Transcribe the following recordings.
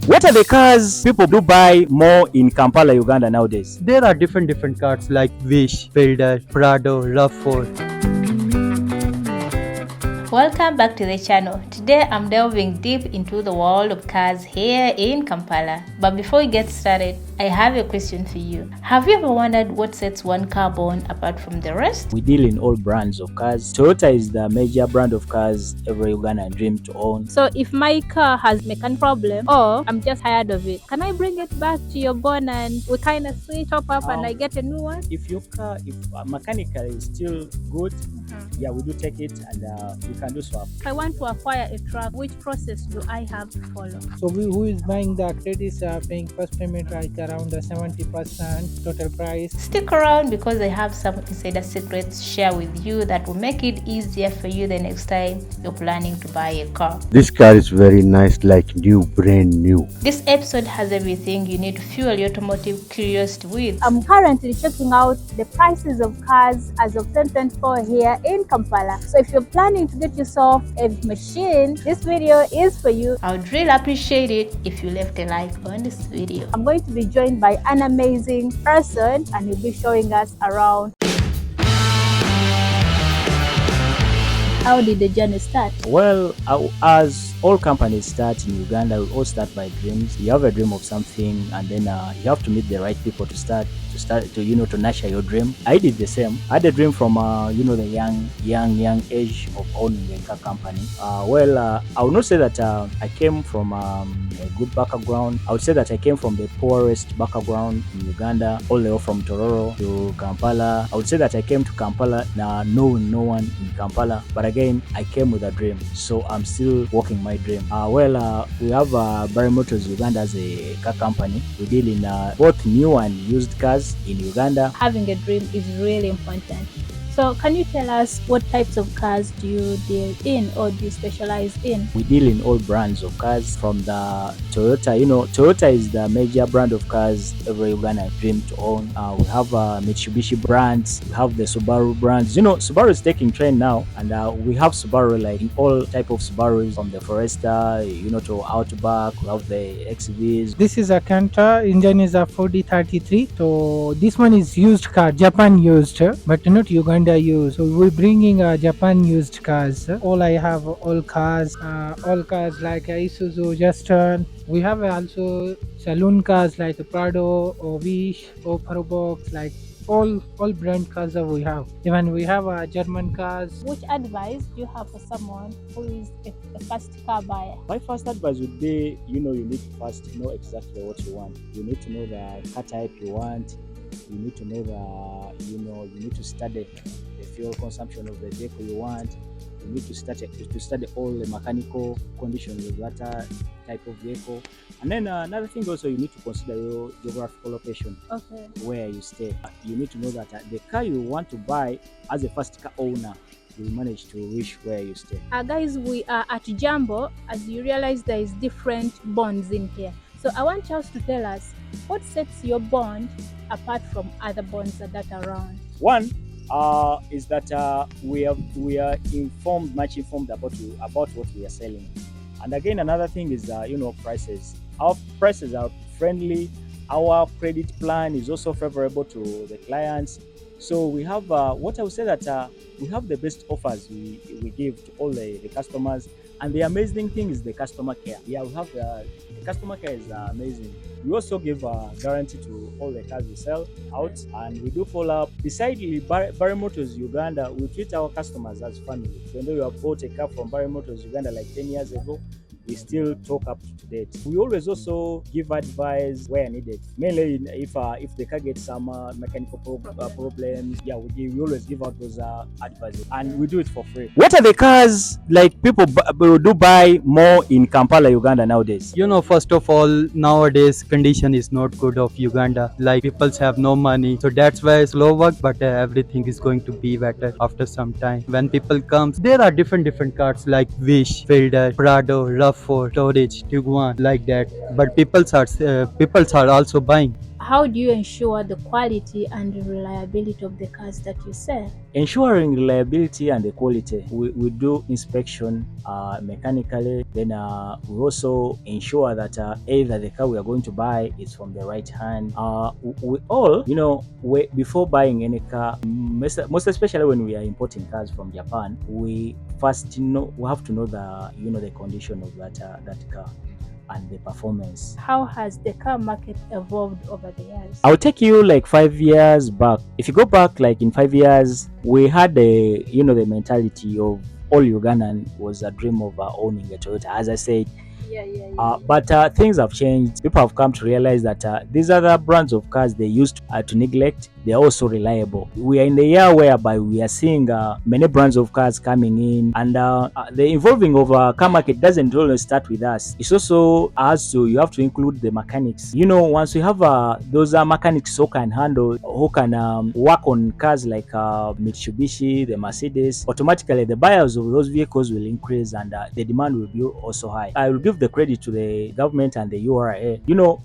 What are the cars people do buy more in Kampala, Uganda nowadays? There are different cars like Wish, Fielder, Prado, RAV4. Welcome back to the channel. Today I'm delving deep into the world of cars here in Kampala. But before we get started, I have a question for you. Have you ever wondered what sets one car born apart from the rest? We deal in all brands of cars. Toyota is the major brand of cars every Ugandan dream to own. So if my car has mechanical problem or I'm just tired of it, can I bring it back to your barn and we kind of switch up and I get a new one? If your car, if mechanical is still good, yeah, we do take it and we can do swap. If I want to acquire a truck, which process do I have to follow? So who is buying the credits are paying first payment like around the 70% total price. Stick around because I have some insider secrets to share with you that will make it easier for you the next time you're planning to buy a car. This car is very nice, like new, brand new. This episode has everything you need to fuel your automotive curiosity with. I'm currently checking out the prices of cars as of 2024 here in Kampala. So if you're planning to get yourself a machine, this video is for you. I would really appreciate it if you left a like on this video. I'm going to be joined by an amazing person and he'll be showing us around. How did the journey start? Well, as all companies start in Uganda, we all start by dreams. You have a dream of something, and then you have to meet the right people to nurture your dream. I did the same. I had a dream from the young age of owning a car company. I would not say that I came from a good background. I would say that I came from the poorest background in Uganda, all the way from Tororo to Kampala. I would say that I came to Kampala knowing no one in Kampala, but again, I came with a dream, so I'm still walking my dream. We have Barry Motors Uganda as a car company. We deal in both new and used cars in Uganda. Having a dream is really important. So can you tell us what types of cars do you deal in or do you specialize in? We deal in all brands of cars from the Toyota. Toyota is the major brand of cars every Ugandan dream to own. We have Mitsubishi brands. We have the Subaru brands. Subaru is taking trend now, and we have Subaru like in all type of Subarus from the Forester, to Outback. We have the XVs. This is a Canter, engine is a 4033. So this one is used car, Japan used, but not Uganda used. So we're bringing Japan used cars. I have all cars like Isuzu, Justin. We have also saloon cars like Prado or Wish or Probox, like all brand cars that we have. Even we have German cars. Which advice do you have for someone who is a first car buyer? My first advice would be, you need to first know exactly what you want. You need to know the car type you want. You need to know you need to study the fuel consumption of the vehicle you want. You need to study all the mechanical conditions of that type of vehicle. And then another thing also, you need to consider your geographical location, where you stay. You need to know that the car you want to buy as a first car owner, you manage to reach where you stay. Guys, we are at Jambo. As you realize, there is different bonds in here. So I want you to tell us what sets your bond apart from other bonds that are around. One is that we are much informed about what we are selling. And again, another thing is prices. Our prices are friendly. Our credit plan is also favorable to the clients. So we have what I would say that we have the best offers we give to all the customers. And the amazing thing is the customer care. Yeah, we have the customer care is amazing. We also give a guarantee to all the cars we sell out, and we do follow up. Besides Barry Motors Uganda, we treat our customers as family. Even though you have bought a car from Barry Motors Uganda like 10 years ago, we still talk up to date. We always also give advice where needed. Mainly if the car gets some mechanical problems, we always give out those advices, and we do it for free. What are the cars like people do buy more in Kampala, Uganda nowadays? First of all, nowadays condition is not good of Uganda. Like people have no money, so that's why slow work. But everything is going to be better after some time. When people comes, there are different cars like Wish, Fielder, Prado, RAV4, Storage, Tiguan, like that. But people are also buying. how do you ensure the quality and reliability of the cars that you sell? Ensuring reliability and the quality, we do inspection mechanically. Then we also ensure that either the car we are going to buy is from the right hand. We all, before buying any car, most especially when we are importing cars from Japan, we first we have to know the condition of that car and the performance. How has the car market evolved over the years? I'll take you like 5 years back. If you go back like in 5 years, we had the mentality of all Ugandan was a dream of owning a Toyota. As I said, but things have changed. People have come to realize that these other brands of cars they used to neglect, they're also reliable. We are in the year whereby we are seeing many brands of cars coming in, and the evolving of car market doesn't always start with us. It's also you have to include the mechanics. Once you have those mechanics who can handle, who can work on cars like Mitsubishi, the Mercedes, automatically the buyers of those vehicles will increase, and the demand will be also high. I will give the credit to the government and the URA.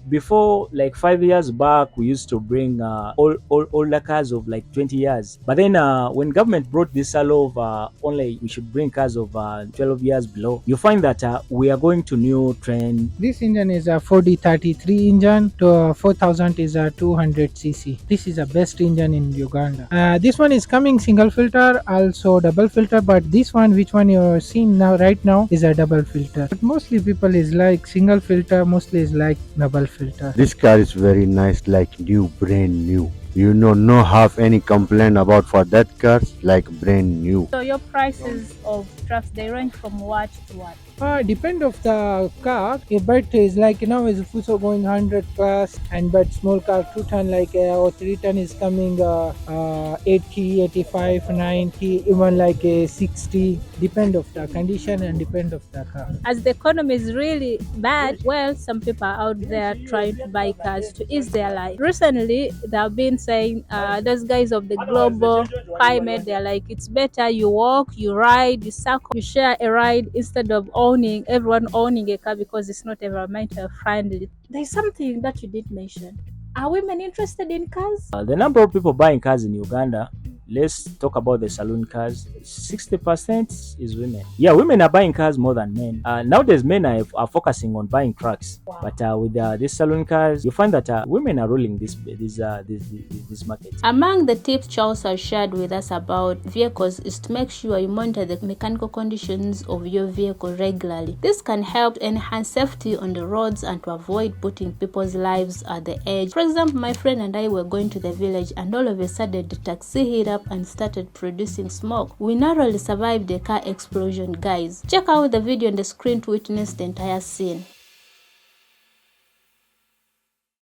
Before like 5 years back, we used to bring all the cars of like 20 years. But then when government brought this law of only we should bring cars of 12 years below, you find that we are going to new trend. This engine is a 4D33 engine to 4000 is a 200cc. This is the best engine in Uganda. This one is coming single filter, also double filter, but this one, which one you're seeing right now, is a double filter. But mostly people is like single filter, mostly is like double filter. This car is very nice, like new, brand new. No have any complaint about for that cars, like brand new. So your prices of trucks, they range from what to what? Depend of the car, but is like is Fuso going 100 plus, and but small car 2 ton like or 3 ton is coming 80, 85, 90, even like 60. Depend of the condition and depend of the car. As the economy is really bad, well, some people are out there trying to buy cars to ease their life. Recently, they have been saying those guys of the global climate, they're like, it's better you walk, you ride, you cycle, you share a ride instead of everyone owning a car, because it's not environmental friendly. There's something that you did mention. Are women interested in cars? The number of people buying cars in Uganda, let's talk about the saloon cars. 60% is women. Yeah, women are buying cars more than men. Nowadays, men are focusing on buying trucks. Wow. But with these saloon cars, you find that women are ruling this market. Among the tips Charles has shared with us about vehicles is to make sure you monitor the mechanical conditions of your vehicle regularly. This can help enhance safety on the roads and to avoid putting people's lives at the edge. For example, my friend and I were going to the village, and all of a sudden the taxi hit up and started producing smoke. We narrowly survived the car explosion, guys. Check out the video on the screen to witness the entire scene.